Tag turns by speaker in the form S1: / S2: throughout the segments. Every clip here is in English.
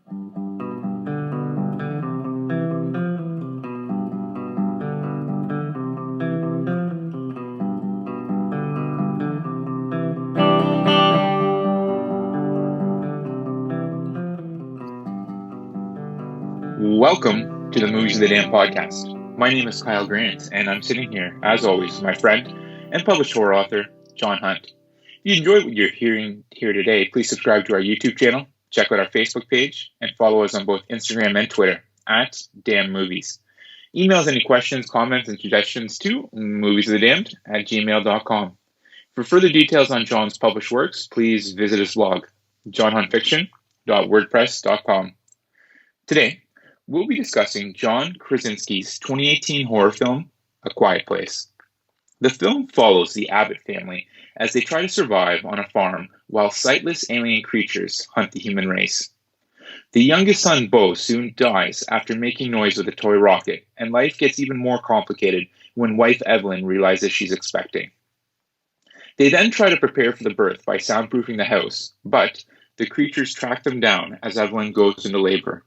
S1: Welcome to the Movies of the Damn podcast. My name is Kyle Grant, and I'm sitting here, as always, with my friend and published horror author, John Hunt. If you enjoyed what you're hearing here today, please subscribe to our YouTube channel, check out our Facebook page, and follow us on both Instagram and Twitter at Damn Movies. Email us any questions, comments, and suggestions to moviesofthedamned@gmail.com. For further details on John's published works, please visit his blog, johnhuntfiction.wordpress.com. Today, we'll be discussing John Krasinski's 2018 horror film, A Quiet Place. The film follows the Abbott family as they try to survive on a farm while sightless alien creatures hunt the human race. The youngest son, Beau, soon dies after making noise with a toy rocket, and life gets even more complicated when wife Evelyn realizes she's expecting. They then try to prepare for the birth by soundproofing the house, but the creatures track them down as Evelyn goes into labor.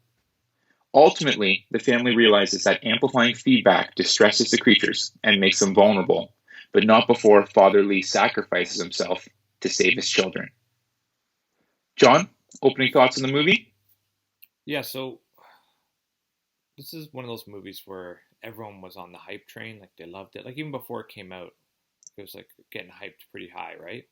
S1: Ultimately, the family realizes that amplifying feedback distresses the creatures and makes them vulnerable, but not before Father Lee sacrifices himself to save his children. John, opening thoughts on the movie?
S2: Yeah, so this is one of those movies where everyone was on the hype train, like they loved it. Like even before it came out, it was like getting hyped pretty high, right?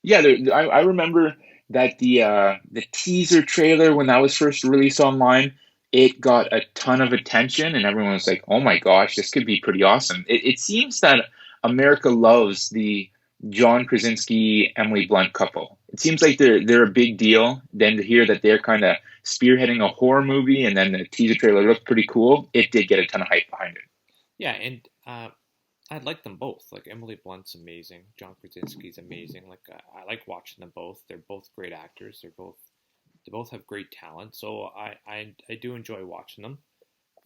S1: Yeah, I remember that the teaser trailer when that was first released online, it got a ton of attention, and everyone was like, "Oh my gosh, this could be pretty awesome." It seems that America loves the John Krasinski Emily Blunt couple. It seems like they're a big deal. Then to hear that they're kind of spearheading a horror movie, and then the teaser trailer looked pretty cool, it did get a ton of hype behind it.
S2: Yeah, and I like them both. Like Emily Blunt's amazing, John Krasinski's amazing. Like I like watching them both. They're both great actors. They both have great talent. So I do enjoy watching them.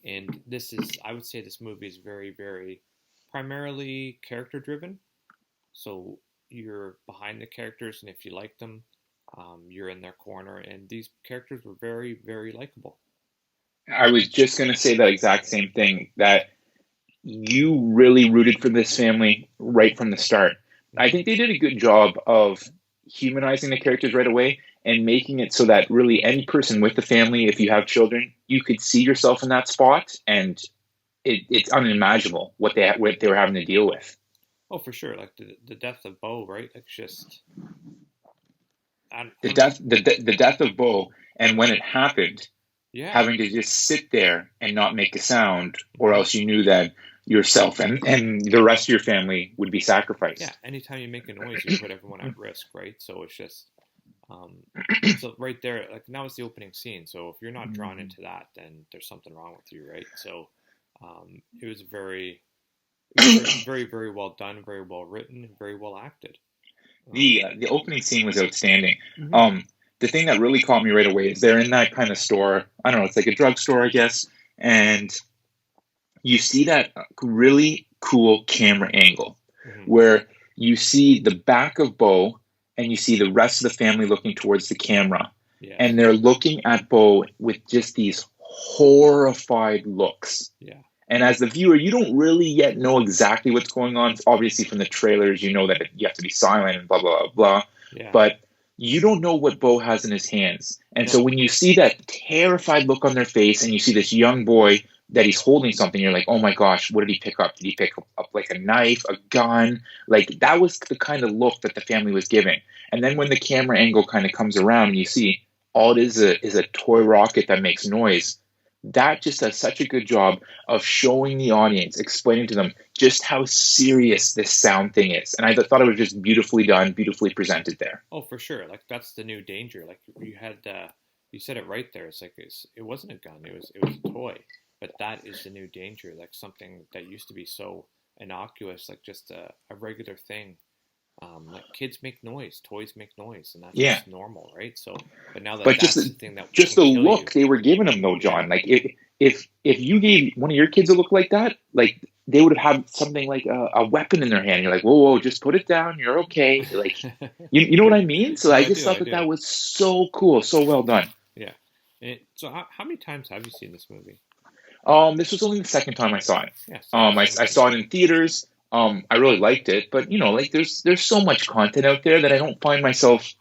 S2: And I would say this movie is very, very primarily character driven. So you're behind the characters, and if you like them, you're in their corner. And these characters were very, very likable.
S1: I was just going to say that exact same thing, that you really rooted for this family right from the start. I think they did a good job of humanizing the characters right away and making it so that really any person with the family, if you have children, you could see yourself in that spot, and it's unimaginable what they were having to deal with.
S2: Oh, for sure. Like the death of Beau, right? Like just
S1: the death of Beau, and when it happened, having to just sit there and not make a sound, or else you knew that yourself and the rest of your family would be sacrificed.
S2: Yeah, anytime you make a noise, you put everyone at risk, right? So it's just, so right there, like that was the opening scene. So if you're not drawn into that, then there's something wrong with you, right? So it was very, very, very well done, very well written, and very well acted.
S1: The opening scene was outstanding. Mm-hmm. The thing that really caught me right away is they're in that kind of store. I don't know, it's like a drugstore, I guess, and you see that really cool camera angle where you see the back of Beau and you see the rest of the family looking towards the camera. Yeah. And they're looking at Beau with just these horrified looks.
S2: Yeah.
S1: And as the viewer, you don't really yet know exactly what's going on. Obviously, from the trailers, you know that you have to be silent and blah, blah, blah, blah.
S2: Yeah.
S1: But you don't know what Beau has in his hands. And so when you see that terrified look on their face and you see this young boy that he's holding something, you're like, oh my gosh, what did he pick up? Did he pick up like a knife, a gun? Like that was the kind of look that the family was giving. And then when the camera angle kind of comes around and you see all it is a toy rocket that makes noise, that just does such a good job of showing the audience, explaining to them just how serious this sound thing is. And I thought it was just beautifully done, beautifully presented there.
S2: Oh, for sure. Like that's the new danger. Like you had, you said it right there. It's like it wasn't a gun. It was a toy. But that is the new danger. Like something that used to be so innocuous, like just a regular thing. Like kids make noise, toys make noise, and that's just normal, right? So, but now that that's the thing that
S1: just the look they were giving them, though, John. Like if you gave one of your kids a look like that, like they would have had something like a weapon in their hand. You're like, whoa, just put it down. You're okay. Like, you know what I mean? So I just thought that was so cool, so well done.
S2: Yeah. So how many times have you seen this movie?
S1: This was only the second time I saw it.
S2: Yeah, same
S1: I
S2: for me.
S1: saw it in theaters. I really liked it, but like there's so much content out there that I don't find myself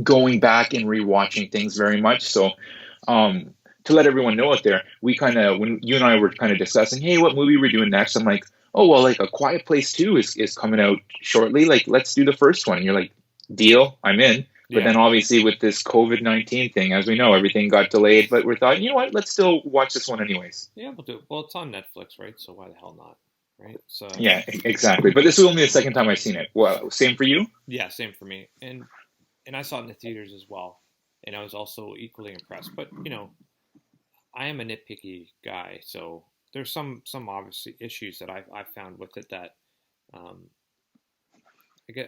S1: going back and rewatching things very much. So, um, to let everyone know out there, we kind of when you and I were kind of discussing, hey, what movie we're doing next? I'm like, oh well, like A Quiet Place 2 is coming out shortly. Like, let's do the first one. And you're like, deal, I'm in. But
S2: Yeah.
S1: then obviously with this COVID-19 thing, as we know, everything got delayed. But we thought, you know what, let's still watch this one anyways.
S2: Yeah, we'll do it. Well, it's on Netflix, right? So why the hell not? Right? So
S1: Yeah, exactly. But this is only the second time I've seen it. Well, same for you?
S2: yeah, same for me. And I saw it in the theaters as well. And I was also equally impressed. But, I am a nitpicky guy, so there's some obviously issues that I found with it that um,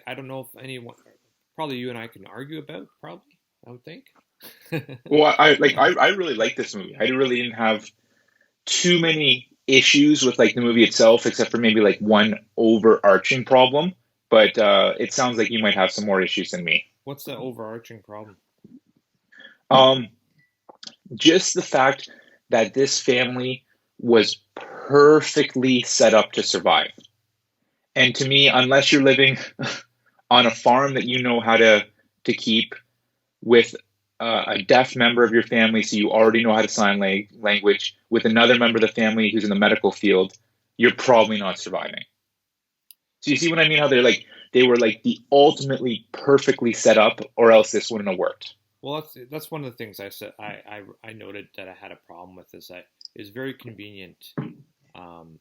S2: I don't know if anyone, probably you and I can argue about. Probably, I would think.
S1: Well, I really like this movie. I really didn't have too many issues with like the movie itself, except for maybe like one overarching problem. But it sounds like you might have some more issues than me.
S2: What's the overarching problem?
S1: Um, just the fact that this family was perfectly set up to survive. And to me, unless you're living on a farm that you know how to keep with a deaf member of your family, so you already know how to sign language, with another member of the family who's in the medical field, you're probably not surviving. So you see what I mean? How they were like the ultimately perfectly set up, or else this wouldn't have worked.
S2: Well, that's one of the things I said. I noted that I had a problem with is that it's very convenient um,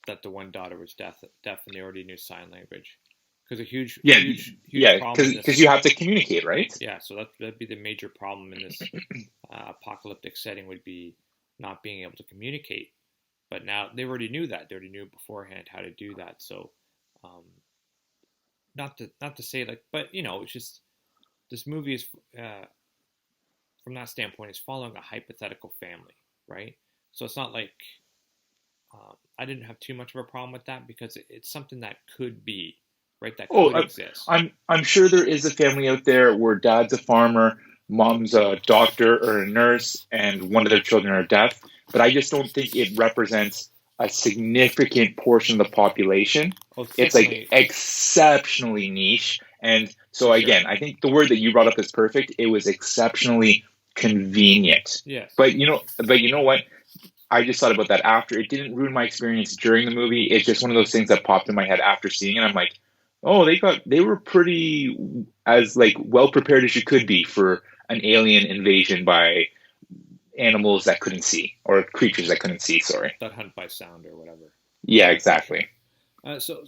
S2: that the one daughter was deaf and they already knew sign language because a
S1: Yeah,
S2: huge
S1: yeah,
S2: problem in
S1: because
S2: this.
S1: you have to communicate, right?
S2: Yeah, so that'd be the major problem in this apocalyptic setting would be not being able to communicate. But now they already knew that. They already knew beforehand how to do that. So, um, not to say like, but it's just this movie is from that standpoint is following a hypothetical family, right? So it's not like I didn't have too much of a problem with that because it's something that could be right that
S1: Oh,
S2: could exist.
S1: I'm sure there is a family out there where dad's a farmer, mom's a doctor or a nurse, and one of their children are deaf. But I just don't think it represents a significant portion of the population.
S2: Oh, it's
S1: It's like
S2: definitely
S1: exceptionally niche. And so
S2: for sure.
S1: again, I think the word that you brought up is perfect. It was exceptionally convenient.
S2: Yes.
S1: But you know what? I just thought about that after. It didn't ruin my experience during the movie. It's just one of those things that popped in my head after seeing it. I'm like, oh, they were pretty as like well prepared as you could be for an alien invasion by animals that couldn't see or creatures that couldn't see. Sorry.
S2: That hunt by sound or whatever.
S1: Yeah,
S2: Yeah, for sure.
S1: exactly.
S2: So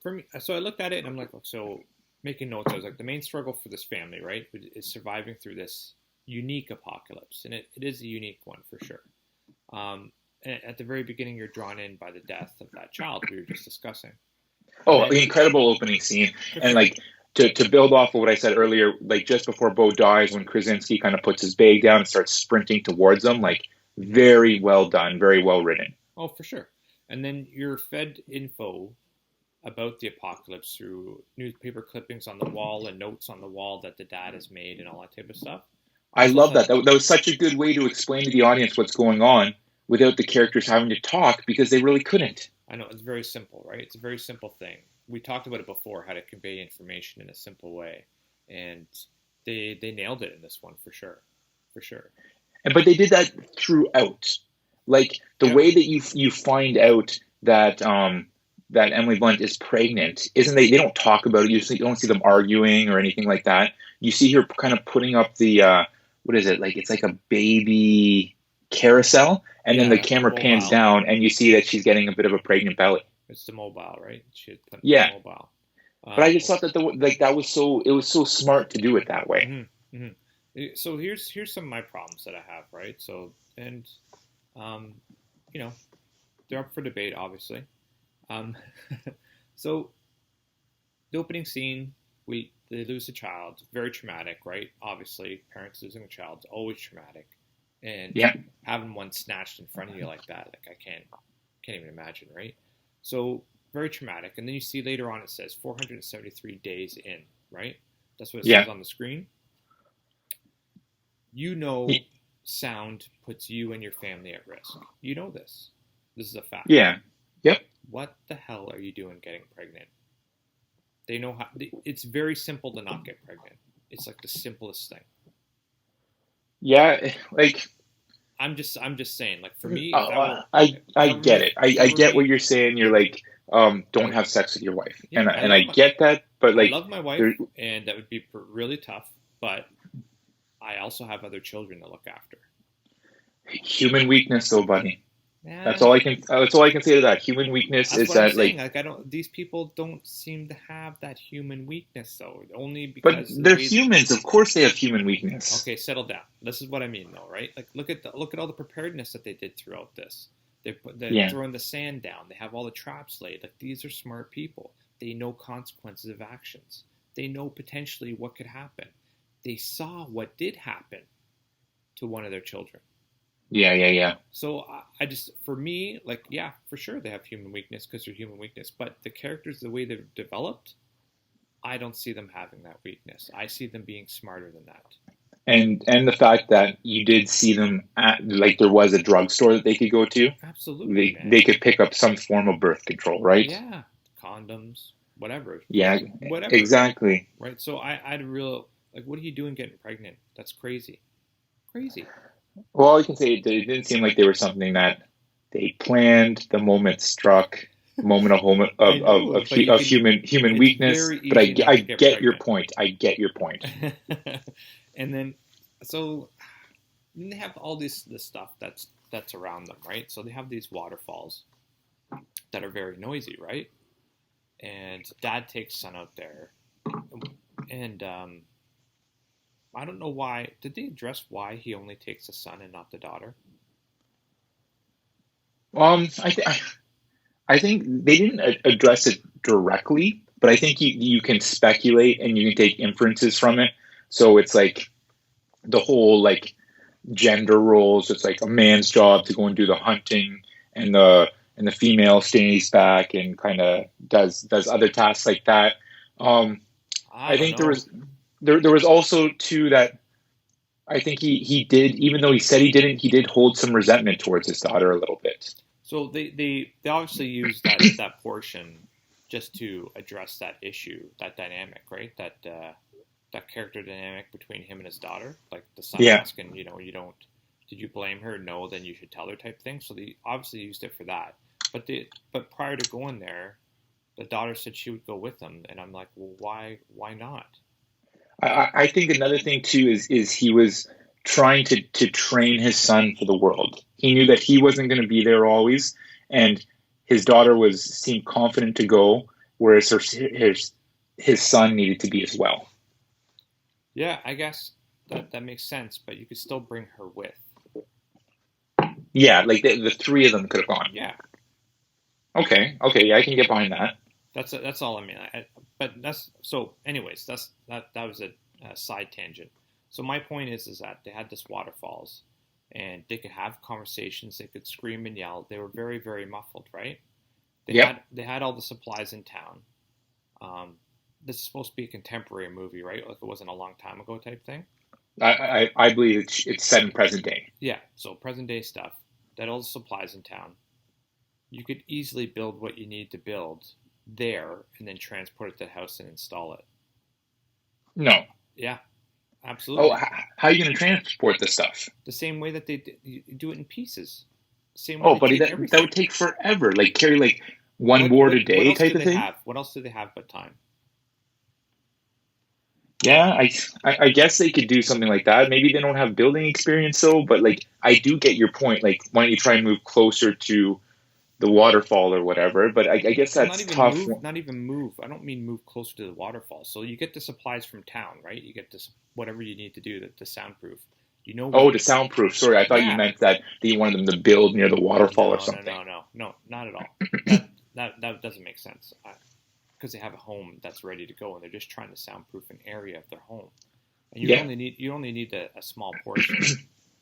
S2: for me, so I looked at it and I'm like, so making notes, I was like, the main struggle for this family, right, is surviving through this unique apocalypse, and it is a unique one for sure. At the very beginning, you're drawn in by the death of that child we were just discussing, and
S1: Oh,
S2: then
S1: the incredible opening scene,
S2: for
S1: and
S2: sure,
S1: like to build off of what I said earlier, like just before Bo dies, when Krasinski kind of puts his bag down and starts sprinting towards them, like very well done, very well written.
S2: oh for sure, and then you're fed info about the apocalypse through newspaper clippings on the wall and notes on the wall that the dad has made and all that type of stuff. I
S1: I
S2: also
S1: love
S2: thought
S1: that. That was such a good way to explain to the audience what's going on without the characters having to talk because they really couldn't.
S2: I know it's very simple, right? It's a very simple thing. We talked about it before, how to convey information in a simple way, and they nailed it in this one for sure, for sure.
S1: But they did that throughout. Like the
S2: Yeah,
S1: way that you find out that Emily Blunt is pregnant isn't they don't talk about it. You don't see them arguing or anything like that. You see her kind of putting up the what is it like? It's like a baby carousel, and then the
S2: yeah,
S1: camera pans
S2: mobile.
S1: down, and you see that she's getting a bit of a pregnant belly.
S2: It's the mobile, right? She had put the
S1: Yeah,
S2: mobile.
S1: but I just
S2: Oh,
S1: thought that that was so it was so smart to do it that way.
S2: hmm hmm So here's some of my problems that I have, right? So and um, you know they're up for debate, obviously. Um, so the opening scene, they lose a child, very traumatic, right? Obviously, parents losing a child is always traumatic, and
S1: Yeah,
S2: having one snatched in front of you like that, like I can't even imagine, right? So very traumatic. And then you see later on it says 473 days in, right? That's what it
S1: yeah.
S2: says on the screen. You know sound puts you and your family at risk. You know this. This is a fact.
S1: Yeah. Yep.
S2: What the hell are you doing getting pregnant? They know how. It's very simple to not get pregnant. It's like the simplest thing.
S1: Yeah. Like,
S2: I'm just saying. Like for me, if that were
S1: I
S2: that were
S1: get
S2: me,
S1: it.
S2: if
S1: I
S2: that were
S1: get what
S2: me,
S1: you're saying. You're like,
S2: I
S1: don't
S2: would.
S1: have sex with your wife,
S2: Yeah,
S1: and I get that. But
S2: I
S1: like,
S2: love my wife,
S1: there,
S2: and that would be really tough. But I also have other children to look after.
S1: human weakness, though, buddy.
S2: Yeah,
S1: That's all I can say to that. Human weakness
S2: that's
S1: is
S2: what I'm
S1: that,
S2: saying.
S1: like,
S2: Like I don't. These people don't seem to have that human weakness, though. Only
S1: but
S2: because of the
S1: they're
S2: way.
S1: humans. Of course, they have human weakness.
S2: Okay, settle down. This is what I mean, though, right? Like look at all the preparedness that they did throughout this. They're
S1: Yeah.
S2: throwing the sand down. They have all the traps laid. Like these are smart people. They know consequences of actions. They know potentially what could happen. They saw what did happen to one of their children.
S1: Yeah. Yeah. Yeah.
S2: So I just, for me, like, yeah, for sure they have human weakness because they're human weakness. But the characters, the way they're developed, I don't see them having that weakness. I see them being smarter than that.
S1: And the fact that you did see them at, like, there was a drugstore that they could go to.
S2: Absolutely,
S1: They
S2: man.
S1: could pick up some form of birth control, right?
S2: Yeah, condoms, whatever,
S1: Yeah,
S2: whatever,
S1: exactly.
S2: right? So I had a real, like, what are you doing getting pregnant? That's crazy, crazy.
S1: Well, all I can say, it didn't seem like they were something that they planned. The moment struck, moment of
S2: I know, but you
S1: of
S2: can.
S1: human
S2: It's
S1: weakness.
S2: very
S1: But
S2: easy not
S1: I
S2: to get
S1: get your
S2: pregnant.
S1: point. I get your point.
S2: And then, so they have all this stuff that's around them, right? So they have these waterfalls that are very noisy, right? And dad takes son out there, and I don't know why. Did they address why he only takes the son and not the daughter?
S1: I I think they didn't address it directly, but I think you can speculate and you can take inferences from it. So it's like the whole, like, gender roles. It's like a man's job to go and do the hunting, and the female stays back and kind of does other tasks like that. Um,
S2: I
S1: I
S2: don't
S1: think
S2: know.
S1: there was also too that I think he did, even though he said he didn't, he did hold some resentment towards his daughter a little bit.
S2: So they obviously use that portion just to address that issue, that dynamic, right? That character dynamic between him and his daughter, like the son
S1: Yeah.
S2: asking, you don't, did you blame her? No, then you should tell her type thing. So they obviously used it for that. But prior to going there, the daughter said she would go with them, and I'm like, well, why not?
S1: I think another thing too is he was trying to train his son for the world. He knew that he wasn't going to be there always, and his daughter was seemed confident to go, whereas his son needed to be as well.
S2: Yeah, I guess that makes sense, but you could still bring her with.
S1: Yeah, like the three of them could have gone.
S2: Yeah,
S1: Okay, yeah, I can get behind that.
S2: that's all I mean. But that's so. Anyways, that was a side tangent. So my point is that they had this waterfalls, and they could have conversations. They could scream and yell. They were very very muffled, right?
S1: Yep,
S2: They had all the supplies in town. Um, this is supposed to be a contemporary movie, right? Like it wasn't a long time ago type thing.
S1: I believe it's set in present day.
S2: Yeah. So present day stuff. They had all the supplies in town. You could easily build what you need to build there, and then transport it to the house and install it.
S1: No.
S2: Yeah,
S1: Oh,
S2: absolutely.
S1: how are you going to transport this stuff?
S2: The same way that you do it in pieces. Same way
S1: Oh,
S2: they
S1: buddy,
S2: take
S1: that would
S2: everything.
S1: take forever. Like carry like one board a
S2: What
S1: day
S2: else do
S1: type of
S2: they
S1: thing.
S2: have? What else do they have but time?
S1: Yeah, I guess they could do something like that. Maybe they don't have building experience, so, but like I do get your point. Like, why don't you try and move closer to the waterfall or whatever? But I guess
S2: Well,
S1: that's tough.
S2: not even move. I don't mean move closer to the waterfall. So you get the supplies from town, right? You get this whatever you need to do to soundproof. You know where
S1: Oh,
S2: you
S1: to soundproof. Sorry, I thought you
S2: Yeah.
S1: meant that you wanted them to build near the waterfall or
S2: No, no,
S1: something.
S2: no, no, no, not at all. That doesn't make sense. Because they have a home that's ready to go, and they're just trying to soundproof an area of their home. And
S1: Yeah.
S2: you only need a small portion,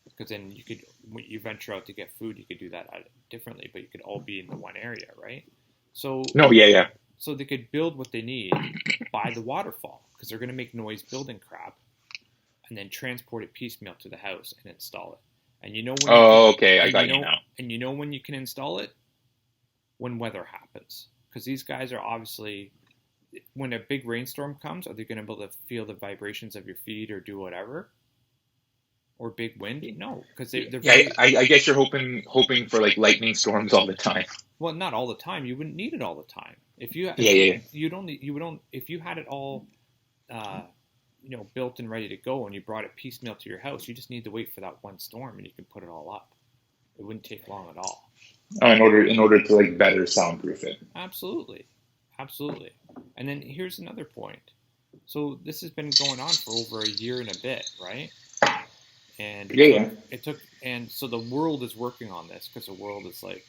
S2: because then you could, when you venture out to get food, you could do that differently, but you could all be in the one area, right? So
S1: No, yeah, yeah.
S2: so they could build what they need by the waterfall, because they're going to make noise building crap, and then transport it piecemeal to the house and install it. And you know when you can,
S1: Oh, okay, I
S2: and you
S1: got you
S2: know,
S1: now.
S2: and you know when you can install it when weather happens, because these guys are obviously when a big rainstorm comes, are they going to be able to feel the vibrations of your feet or do whatever? Or big wind? No, because they're
S1: Yeah,
S2: very
S1: I guess you're hoping for like lightning storms all the time.
S2: well, not all the time. You wouldn't need it all the time.
S1: Yeah, yeah,
S2: You would only if you had it all uh, built and ready to go, and you brought it piecemeal to your house. You just need to wait for that one storm, and you can put it all up. It wouldn't take long at all.
S1: oh, in order to like better soundproof it.
S2: Absolutely, absolutely. And then here's another point. So this has been going on for over a year and a bit, right? And
S1: Yeah, yeah.
S2: and so the world is working on this because the world is like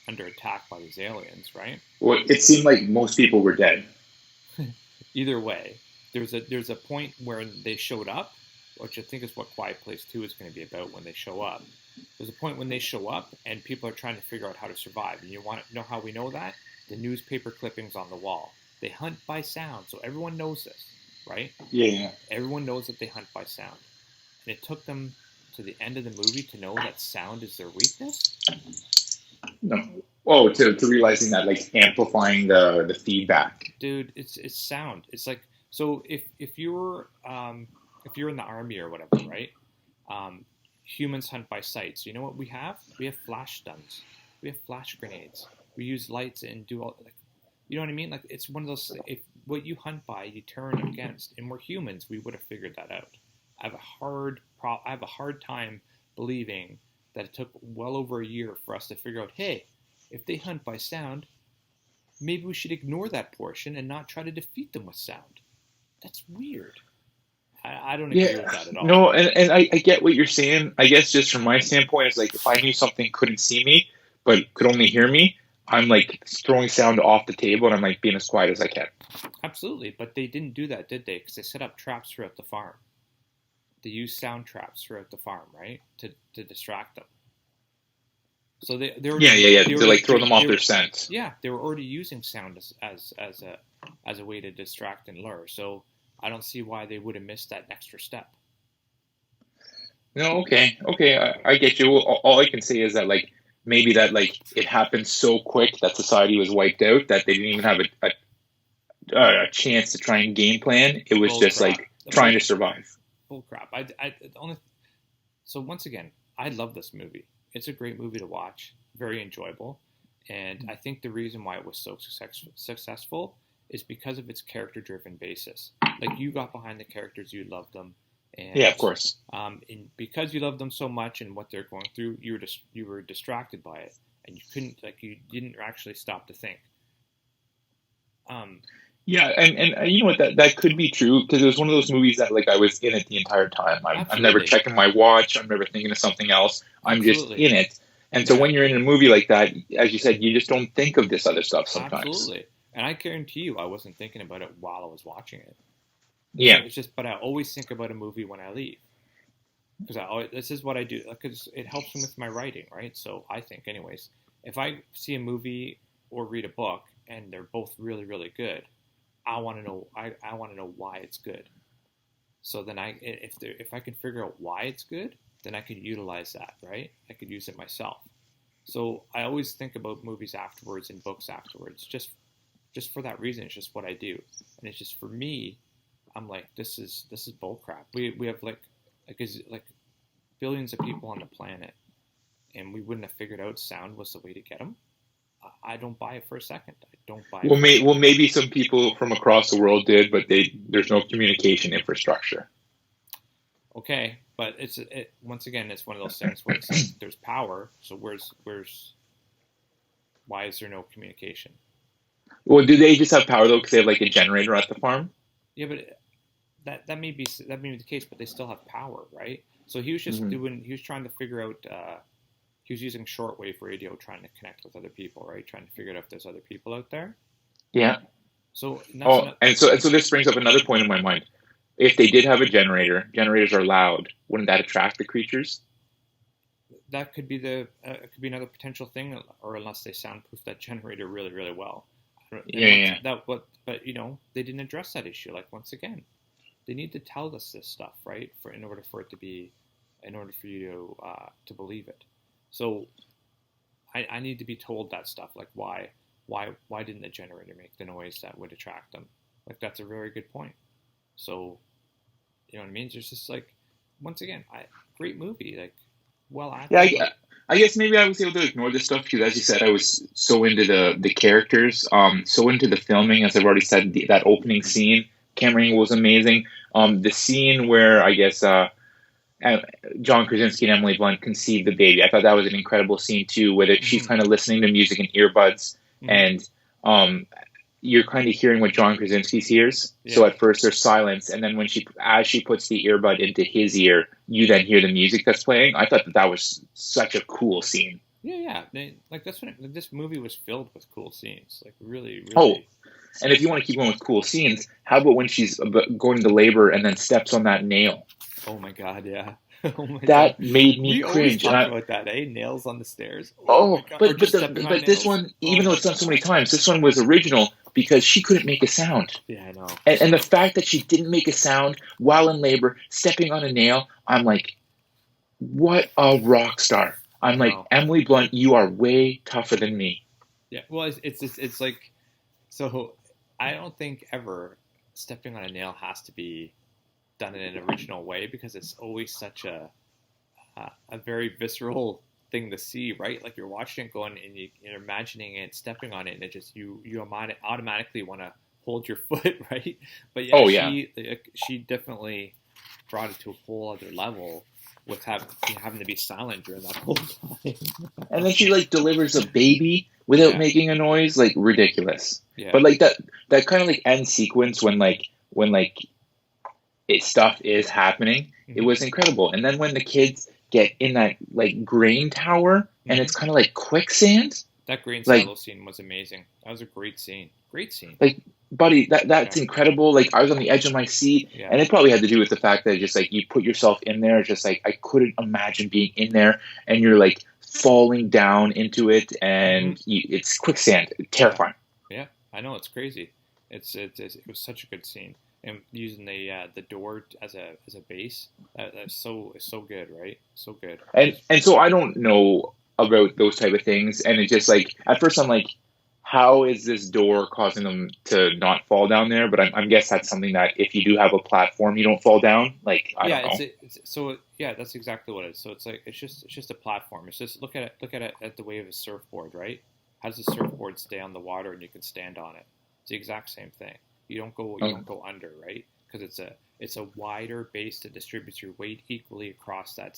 S2: under attack by these aliens, right?
S1: Well, it seemed like most people were dead.
S2: Either way, there's a point where they showed up, which I think is what Quiet Place 2 is going to be about when they show up. There's a point when they show up and people are trying to figure out how to survive. And you want to know how we know that? The newspaper clippings on the wall. They hunt by sound, so everyone knows this, right?
S1: Yeah, yeah.
S2: Everyone knows that they hunt by sound. And it took them to the end of the movie to know that sound is their weakness.
S1: No. Oh, to realizing that like amplifying the feedback.
S2: Dude, it's sound. It's like so if you're in the army or whatever, right? Um, Humans hunt by sight. So you know what we have? We have flash stuns. We have flash grenades. We use lights and do all like, you know what I mean? Like it's one of those. If what you hunt by, you turn against, and we're humans, we would have figured that out. I have a hard time believing that it took well over a year for us to figure out. Hey, if they hunt by sound, maybe we should ignore that portion and not try to defeat them with sound. That's weird. I don't agree with
S1: Yeah.
S2: that at all.
S1: No, and I get what you're saying. I guess just from my standpoint, it's like if I knew something couldn't see me but could only hear me, I'm like throwing sound off the table and I'm like being as quiet as I can.
S2: Absolutely, but they didn't do that, did they? Because they set up traps throughout the farm. They used sound traps throughout the farm, right, to distract them. So they
S1: Yeah,
S2: already
S1: yeah, yeah.
S2: they
S1: To
S2: already
S1: like throw
S2: they,
S1: them off
S2: they
S1: their scent.
S2: yeah they were already using sound as a way to distract and lure. So I don't see why they would have missed that extra step.
S1: No, okay, okay, I get you. All I can say is that like maybe that like it happened so quick that society was wiped out that they didn't even have a chance to try and game plan. It was
S2: Bull
S1: just
S2: crap.
S1: like trying to survive.
S2: Bull crap. Only so once again, I love this movie. It's a great movie to watch, very enjoyable, and I think the reason why it was so successful is because of its character-driven basis. Like you got behind the characters, you loved them,
S1: Yeah, of
S2: and
S1: course.
S2: because you loved them so much and what they're going through, you were distracted by it, and you didn't actually stop to think. Um,
S1: Yeah, and you know what, that could be true because it was one of those movies that like I was in it the entire time. I'm never
S2: Absolutely,
S1: checking my watch. I'm never thinking of something else. I'm just
S2: absolutely,
S1: in it. And so
S2: yeah.
S1: when you're in a movie like that, as you said, you just don't think of this other stuff sometimes.
S2: Absolutely. And I guarantee you, I wasn't thinking about it while I was watching it.
S1: Yeah,
S2: But I always think about a movie when I leave because this is what I do because it helps me with my writing, right? So I think, anyways, if I see a movie or read a book and they're both really, really good, I want to know. I want to know why it's good. So then if I can figure out why it's good, then I could utilize that, right? I could use it myself. So I always think about movies afterwards and books afterwards, just for that reason. It's just what I do, and it's just for me. I'm like, this is bull crap. We have like billions of people on the planet, and we wouldn't have figured out sound was the way to get them. I don't buy it for a second. I don't buy it
S1: well,
S2: for a second.
S1: maybe some people from across the world did, but there's no communication infrastructure.
S2: Okay, but once again, it's one of those things where it's like there's power. So why is there no communication?
S1: Well, do they just have power though because they have like a generator at the farm?
S2: Yeah, but that may be the case, but they still have power, right? So
S1: Hmm.
S2: he was trying to figure out. He was using shortwave radio, trying to connect with other people, right? Trying to figure out if there's other people out there.
S1: Yeah.
S2: So and that's
S1: Oh,
S2: not
S1: and so this brings up another point in my mind. If they did have a generator, generators are loud. Wouldn't that attract the creatures?
S2: that could be the it could be another potential thing, or unless they soundproof that generator really, really well.
S1: Yeah,
S2: And once
S1: yeah.
S2: that what, but they didn't address that issue. Like once again, they need to tell us this stuff, right? For in order for it to be in order for you to believe it. So I need to be told that stuff, like why didn't the generator make the noise that would attract them? Like that's a very good point. So you know what I mean? It's just like once again, great movie, like well
S1: Yeah,
S2: acted, like
S1: I guess maybe I was able to ignore this stuff because, as you said, I was so into the characters, so into the filming. As I've already said, that opening scene, Cameron was amazing. The scene where I guess uh, John Krasinski and Emily Blunt conceived the baby, I thought that was an incredible scene too. Where she's
S2: mm-hmm,
S1: kind of listening to music in earbuds,
S2: mm-hmm,
S1: and um, you're kind of hearing what John Krasinski hears. So
S2: yeah,
S1: at first there's silence, and then as she puts the earbud into his ear, you then hear the music that's playing. I thought that was such a cool scene.
S2: yeah. Like that's when this movie was filled with cool scenes, like really,
S1: Oh,
S2: really.
S1: and if you want to keep going with cool scenes, how about when she's going to labor and then steps on that nail?
S2: Oh my god, yeah. Oh my god.
S1: That made me
S2: We always
S1: cringe. And
S2: talk
S1: I,
S2: about that, eh? Nails on the stairs. Oh my
S1: oh,
S2: god. Or
S1: but
S2: just stepping on
S1: this
S2: nails.
S1: one, even
S2: Oh
S1: though
S2: my
S1: it's done so
S2: god.
S1: many times, this one was original because she couldn't make a sound.
S2: Yeah, I know.
S1: And the fact that she didn't make a sound while in labor, stepping on a nail, I'm like, what a rock star. I'm
S2: I
S1: like,
S2: know.
S1: Emily Blunt, you are way tougher than me.
S2: Yeah. Well, it's like so. I don't think ever stepping on a nail has to be done in an original way because it's always such a very visceral thing to see, right? Like you're watching it going and you're imagining it, stepping on it, and it just you automatically want to hold your foot, right? But yeah,
S1: Oh, yeah.
S2: she definitely brought it to a whole other level with having to be silent during that whole time.
S1: And then she like delivers a baby without
S2: Yeah,
S1: making a noise, like ridiculous.
S2: yeah,
S1: But like that kind of like end sequence when it stuff is happening, it
S2: hmm
S1: was incredible. And then when the kids get in that like grain tower and
S2: hmm
S1: it's kind of like quicksand,
S2: that green
S1: like
S2: silo scene was amazing. That was a great scene. Great scene.
S1: like buddy,
S2: Yeah,
S1: that's incredible. Like I was on the edge of my seat,
S2: yeah.
S1: and it probably had to do with the fact that just like you put yourself in there, just like I couldn't imagine being in there, and you're like falling down into it,
S2: hmm
S1: and it's quicksand,
S2: Yeah,
S1: terrifying.
S2: yeah. I know it's crazy. It was such a good scene, and using the door as a base. That's so good, right? So good.
S1: And so I don't know about those type of things, and it just like at first I'm like, how is this door causing them to not fall down there? But I'm guess that's something that if you do have a platform, you don't fall down. Like I
S2: Yeah,
S1: don't know.
S2: yeah, that's exactly what it is. So it's like it's just a platform. It's just look at it at the way of a surfboard, right? How does the surfboard stay on the water and you can stand on it? It's the exact same thing. You
S1: Oh,
S2: don't go under, right? Because it's a wider base that distributes your weight equally across that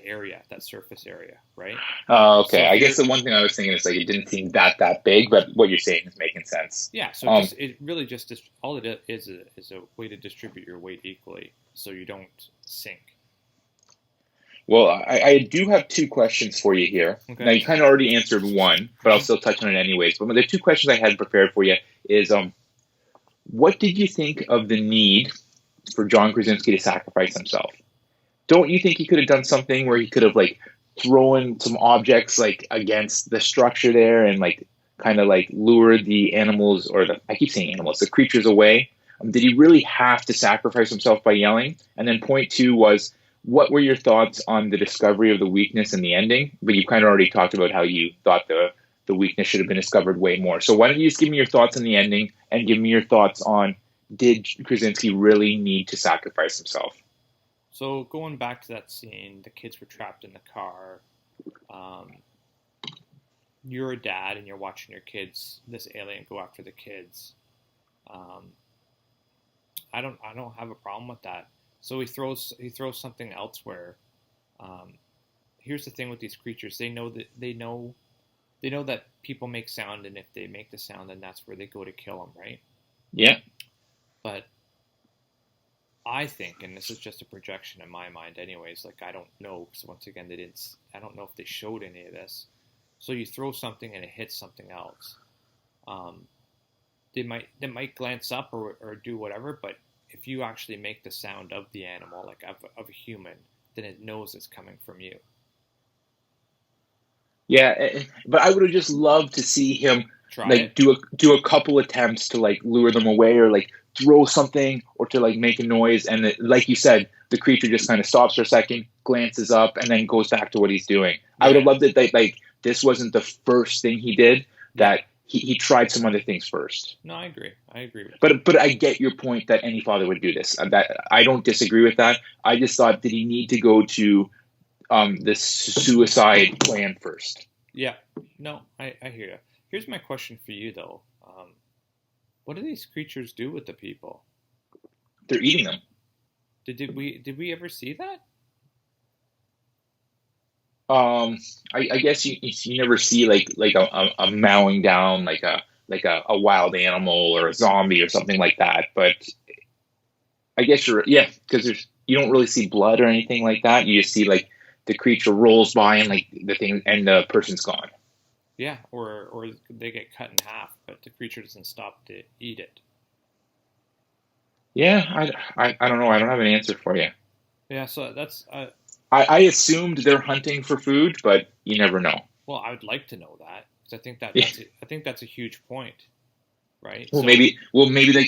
S2: area, that surface area, right? So
S1: okay.
S2: if
S1: I guess
S2: you're
S1: the one thing I was thinking is like it didn't seem that big, but what you're saying is making sense.
S2: yeah, so
S1: Um,
S2: it really just all it is a way to distribute your weight equally, so you don't sink.
S1: well, I do have two questions for you here. Now
S2: Okay.
S1: you kind of already answered one, but I'll
S2: hmm
S1: still touch on it anyways. But the two questions I had prepared for you is what did you think of the need for John Krasinski to sacrifice himself? Don't you think he could have done something where he could have like thrown some objects like against the structure there and like kind of like lured the animals or the I keep saying animals, the creatures away? Did he really have to sacrifice himself by yelling? And then point two was what were your thoughts on the discovery of the weakness in the ending? But you kind of already talked about how you thought the weakness should have been discovered way more. So why don't you just give me your thoughts on the ending and give me your thoughts on did Krasinski really need to sacrifice himself?
S2: So going back to that scene, the kids were trapped in the car. Um, you're a dad and you're watching your kids, this alien go after the kids. Um, I don't have a problem with that. So he throws something elsewhere. Um, here's the thing with these creatures: they know that people make sound, and if they make the sound, then that's where they go to kill them, right?
S1: Yeah.
S2: But I think, and this is just a projection in my mind, anyways. Like I don't know, because once again, they didn't. I don't know if they showed any of this. So you throw something and it hits something else. Um, they might glance up or do whatever, but if you actually make the sound of the animal, like of a human, then it knows it's coming from you.
S1: Yeah, but I would have just loved to see him.
S2: Try
S1: like
S2: it.
S1: do a couple attempts to like lure them away or like throw something or to like make a noise, and like you said, the creature just kind of stops for a second, glances up, and then goes back to what he's doing. I would have
S2: Yeah.
S1: loved it that like this wasn't the first thing he did,
S2: Yeah.
S1: that he tried some other things first.
S2: No, I agree. I agree with that.
S1: But I get your point that any father would do this. That I don't disagree with that. I just thought, did he need to go to this suicide plan first?
S2: Yeah. No, I hear you. Here's my question for you though. What do these creatures do with the people?
S1: They're eating them.
S2: Did we ever see that?
S1: I guess you never see like a mowing down like a wild animal or a zombie or something like that. But I guess yeah, because you don't really see blood or anything like that. You just see like the creature rolls by and like the thing and the person's gone.
S2: Yeah, or they get cut in half, but the creature doesn't stop to eat it.
S1: Yeah, I don't know. I don't have an answer for you.
S2: Yeah, so that's
S1: I assumed they're hunting for food, but you never know.
S2: well, I would like to know that because
S1: Yeah.
S2: I think that's a huge point, right?
S1: Well,
S2: So
S1: maybe that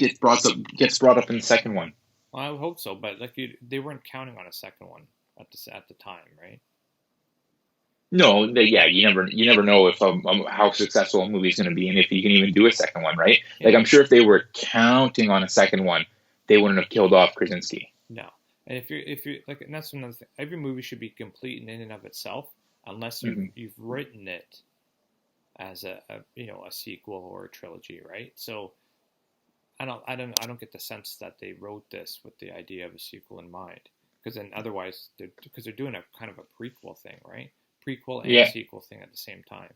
S1: gets brought up in the second one.
S2: well, I would hope so, but like they weren't counting on a second one at the time, right?
S1: No, yeah, you never know if how successful a movie is going to be, and if you can even do a second one, right? Like
S2: Yeah,
S1: I'm sure if they were counting on a second one, they wouldn't have killed off Krasinski.
S2: no. And if you're like, and that's another thing. Every movie should be complete in and of itself, unless
S1: Hmm.
S2: you've written it as a sequel or a trilogy, right? So I don't get the sense that they wrote this with the idea of a sequel in mind, because then otherwise they're doing a kind of a prequel thing, right? Prequel and
S1: Yeah,
S2: sequel thing at the same time.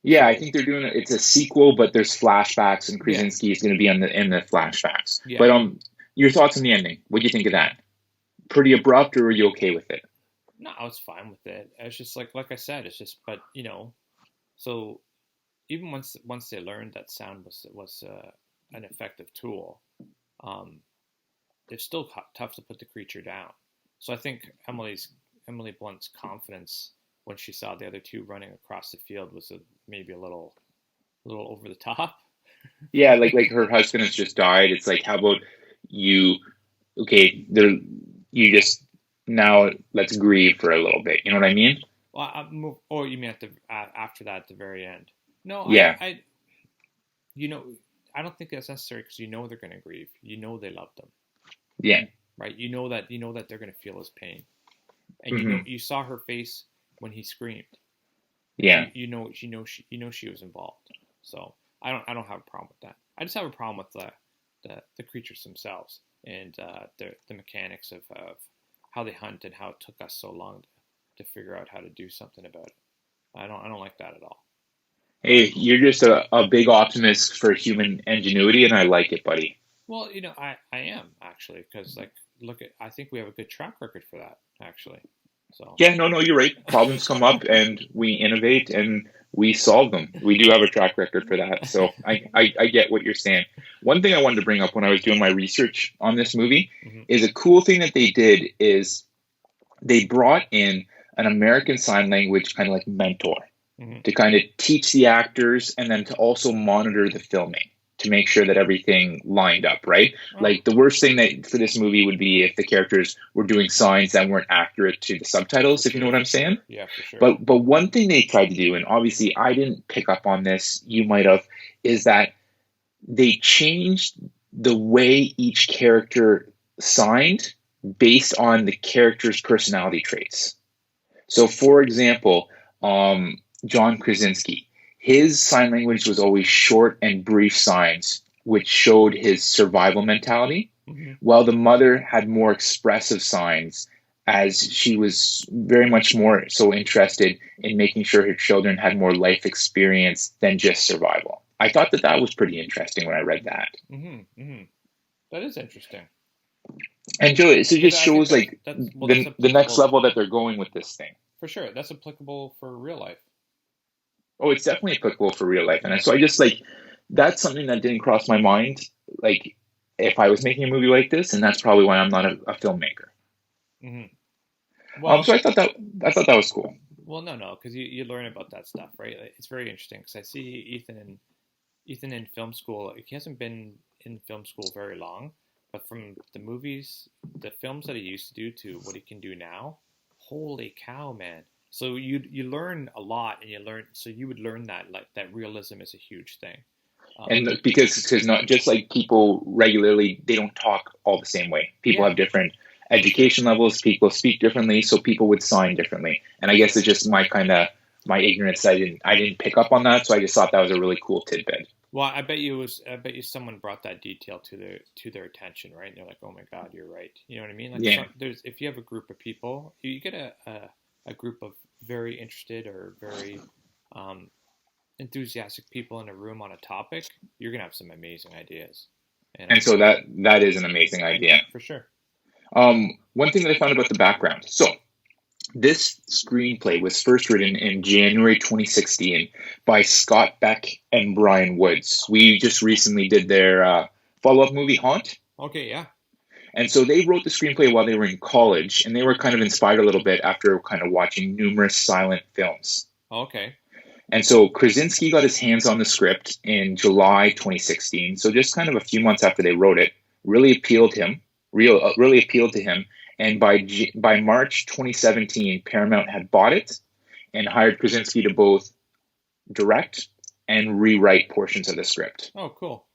S1: yeah, I
S2: So
S1: think they're doing it. It's a sequel, but there's flashbacks, and
S2: yeah,
S1: Krasinski is going to be on the in the flashbacks.
S2: yeah.
S1: But your thoughts on the ending? What do you think of that? Pretty abrupt, or are you okay with it?
S2: No, I was fine with it. It's just like I said, it's just but so even once they learned that sound was an effective tool, um, it's still tough to put the creature down. So I think Emily Blunt's confidence when she saw the other two running across the field was maybe a little over the top.
S1: Yeah, like her husband has just died. It's like, how about you? Okay, there, you just now let's grieve for a little bit. You know what I mean?
S2: Well, or you mean after that at the very end? No,
S1: Yeah,
S2: you know I don't think that's necessary because you know they're going to grieve. You know they love them,
S1: yeah,
S2: right? You know that they're going to feel his pain, and
S1: hmm,
S2: you saw her face when he screamed.
S1: yeah.
S2: You know she was involved. So I don't have a problem with that. I just have a problem with the creatures themselves and the mechanics of how they hunt and how it took us so long to figure out how to do something about it. I don't like that at all.
S1: Hey, you're just a big optimist for human ingenuity, and I like it, buddy.
S2: Well, I am actually because like look at I think we have a good track record for that actually. So
S1: Yeah, no, you're right. Problems come up, and we innovate, and we solve them. We do have a track record for that, so I get what you're saying. One thing I wanted to bring up when I was doing my research on this movie
S2: hmm
S1: is a cool thing that they did is they brought in an American Sign Language kind of like mentor
S2: hmm
S1: to kind of teach the actors and then to also monitor the filming to make sure that everything lined up, right?
S2: oh
S1: Like the worst thing that for this movie would be if the characters were doing signs that weren't accurate to the
S2: for
S1: subtitles, if you know
S2: sure
S1: what I'm saying.
S2: yeah for sure
S1: But one thing they tried to do, and obviously I didn't pick up on this, you might have, is that they changed the way each character signed based on the character's personality traits. So, for example, John Krasinski, his sign language was always short and brief signs, which showed his survival mentality,
S2: hmm
S1: while the mother had more expressive signs, as she was very much more so interested in making sure her children had more life experience than just survival. I thought that that was pretty interesting when I read that.
S2: hmm That is interesting
S1: And Joe, so it
S2: because
S1: just
S2: I think
S1: shows like
S2: that's
S1: the next
S2: applicable
S1: level that they're going with this thing.
S2: for sure. That's applicable for real life.
S1: Oh, it's definitely applicable for real life. And
S2: Yeah.
S1: so I just like that's something that didn't cross my mind. Like if I was making a movie like this, and that's probably why I'm not a filmmaker.
S2: hmm
S1: So
S2: Well,
S1: I thought that was cool.
S2: no, because you learn about that stuff, right? Like, it's very interesting because I see Ethan Ethan in film school. He hasn't been in film school very long, but from the movies, the films that he used to do to what he can do now, holy cow, man! So you learn a lot, and you would learn that like that realism is a huge thing.
S1: And because not just like people regularly, they don't talk all the same way. People
S2: Yeah,
S1: have different education levels. People speak differently, so people would sign differently. And I guess it's just my ignorance. I didn't pick up on that, so I just thought that was a really cool tidbit.
S2: well, I bet you someone brought that detail to their attention, right? And they're like, "Oh my God, you're right." You know what I mean? Like,
S1: Yeah.
S2: there's if you have a group of people, you get a group of very interested or very um, enthusiastic people in a room on a topic, you're gonna have some amazing ideas. And
S1: And so that is an amazing idea.
S2: for sure.
S1: One thing that I found about the background. So this screenplay was first written in January 2016 by Scott Beck and Brian Woods. We just recently did their follow-up movie, Haunt.
S2: Okay, yeah.
S1: And so they wrote the screenplay while they were in college, and they were kind of inspired a little bit after kind of watching numerous silent films.
S2: Okay.
S1: And so Krasinski got his hands on the script in July 2016, so just kind of a few months after they wrote it, really appealed him, really appealed to him. And by March 2017, Paramount had bought it and hired Krasinski to both direct and rewrite portions of the script.
S2: Oh, cool.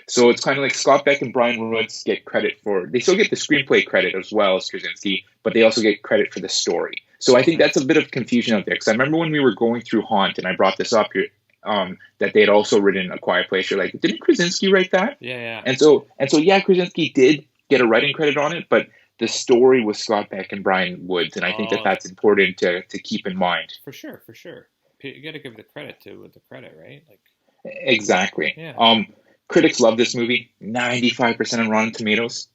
S1: So it's kind of like Scott Beck and Brian Woods get credit they still get the screenplay credit as well as Krasinski, but they also get credit for the story. So I think that's a bit of confusion out there, because I remember when we were going through Haunt and I brought this up here, that they had also written A Quiet Place. You're like, didn't Krasinski write that?
S2: Yeah, yeah.
S1: And so yeah, Krasinski did get a writing credit on it, but the story was Scott Beck and Brian Woods, and I think
S2: Oh,
S1: that's important to keep in mind.
S2: for sure, for sure. You got to give the credit to the credit, right? Like,
S1: Exactly.
S2: yeah.
S1: Critics love this movie, 95% on Rotten Tomatoes.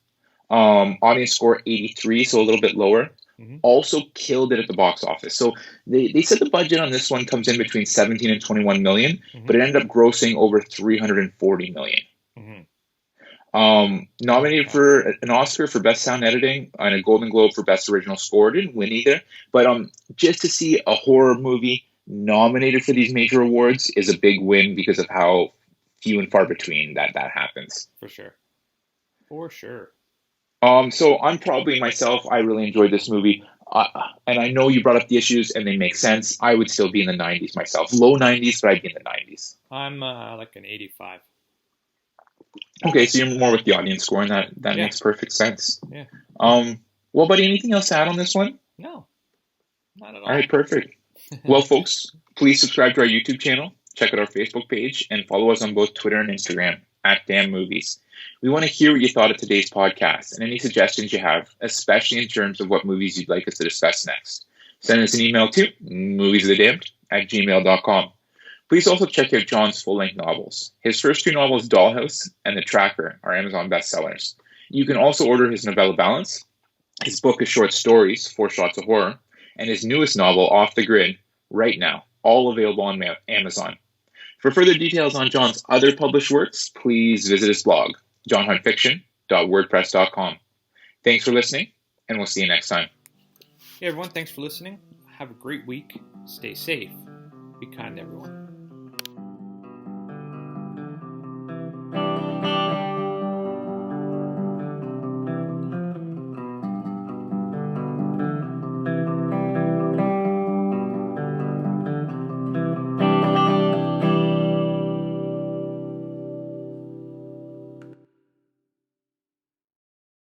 S1: Audience score 83, so a little bit lower.
S2: Hmm.
S1: Also killed it at the box office. So they said the budget on this one comes in between 17 and 21 million,
S2: Hmm.
S1: but it ended up grossing over 340 million.
S2: Hmm.
S1: Nominated for an Oscar for Best Sound Editing and a Golden Globe for Best Original Score. Didn't win either, but just to see a horror movie nominated for these major awards is a big win because of how few and far between that happens.
S2: For sure. For sure.
S1: So I'm probably myself. I really enjoyed this movie, and I know you brought up the issues, and they make sense. I would still be in the 90s myself, low 90s, but I'd be in the 90s.
S2: I'm like an 85.
S1: Okay, so you're more with the audience score, and that
S2: Yeah.
S1: makes perfect sense.
S2: Yeah.
S1: Well, buddy, anything else to add on this one?
S2: No, not at all.
S1: All right, perfect. Well, folks, please subscribe to our YouTube channel, check out our Facebook page, and follow us on both Twitter and Instagram @DamnMovies. We want to hear what you thought of today's podcast and any suggestions you have, especially in terms of what movies you'd like us to discuss next. Send us an email to moviesofthedamned@gmail.com. Please also check out John's full-length novels. His first two novels, Dollhouse and The Tracker, are Amazon bestsellers. You can also order his novella Balance, his book of short stories, 4 Shots of Horror, and his newest novel, Off the Grid, right now, all available on Amazon. For further details on John's other published works, please visit his blog, johnhuntfiction.wordpress.com. Thanks for listening, and we'll see you next time.
S2: Hey everyone, thanks for listening. Have a great week. Stay safe. Be kind to everyone.